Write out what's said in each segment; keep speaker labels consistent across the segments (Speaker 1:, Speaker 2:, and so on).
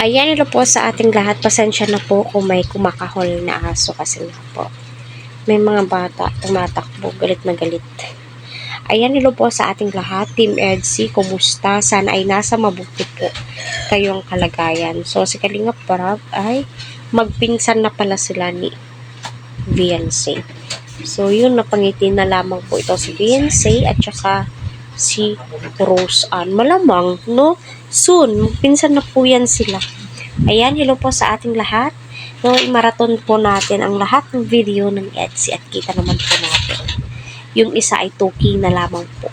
Speaker 1: Ayan, ito po sa ating lahat. Pasensya na po kung may kumakahol na aso kasi nga po. May mga bata tumatakbo, galit na galit. Ayan, ito po sa ating lahat. Team EDSI, kumusta? Sana ay nasa mabuti po kayong kalagayan. So, si Kalingap Prab ay magpinsan na pala sila ni Beyonce. So, yun, napangiti na lamang po ito si Beyonce at saka si Rose Ann. Malamang, no? Soon, pinsan na po yan sila. Ayan, hello po sa ating lahat. No, i-marathon po natin ang lahat ng video ng EDSI at kita naman po natin. Yung isa ay 2K na lamang po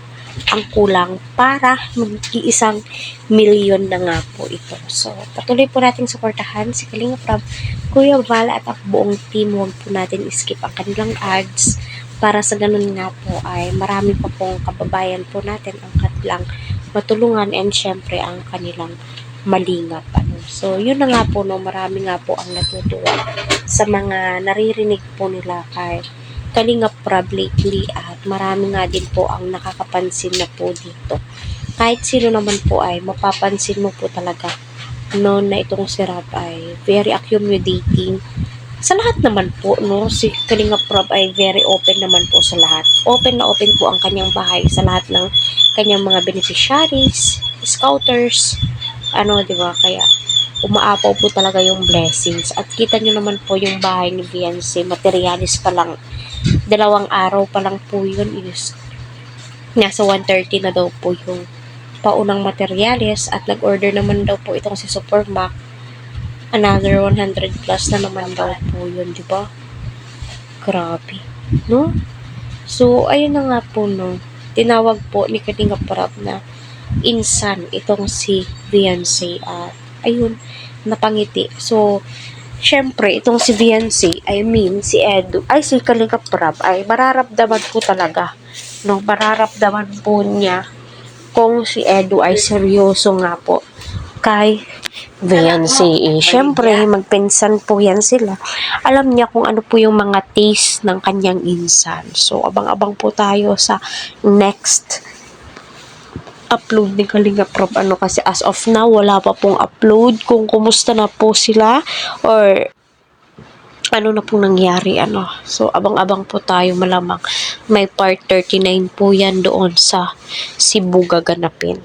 Speaker 1: ang kulang para mag-1 milyon na nga po ito. So, patuloy po nating suportahan si Kalingap Prab, Kuya Val at ang buong team. Huwag po natin skip ang kanilang ads para sa ganun nga po ay marami pa pong kababayan po natin ang kanilang matulungan and syempre ang kanilang malingap. So, yun na nga po, no, marami nga po ang natutuwa sa mga naririnig po nila kay Kalingap Prab lately at marami nga din po ang nakakapansin na po dito. Kahit sino naman po ay mapapansin mo po talaga no, na itong si Rab ay very accommodating sa lahat naman po, no. Si Kalingap Prab ay very open naman po sa lahat. Open na open po ang kanyang bahay sa lahat ng kanyang mga beneficiaries, scouters, di ba? Kaya umaapaw po talaga yung blessings. At kita nyo naman po yung bahay ni Beyonce, materialis pa lang. 2 araw pa lang po yun is nasa 130 na daw po yung paunang materialis at nag-order naman daw po itong si Supermac. Another 100 plus na naman daw po yun, di ba? Grabe, no? So, ayun na nga po, no. Tinawag po ni Kalingap Prab na insan itong si Beyonce at ayun, napangiti. So, syempre, itong si Beyonce, si Kalingap Prab ay mararamdaman po talaga, no? Mararamdaman po niya kung si Edu ay seryoso nga po kay Beyonce. Syempre, magpinsan po yan sila. Alam niya kung ano po yung mga taste ng kanyang insan. So, abang-abang po tayo sa next upload ni Kalingap Prab. Kasi as of now, wala pa pong upload kung kumusta na po sila or ano na pong nangyari. So, abang-abang po tayo, malamang may part 39 po yan doon sa Cebu gaganapin.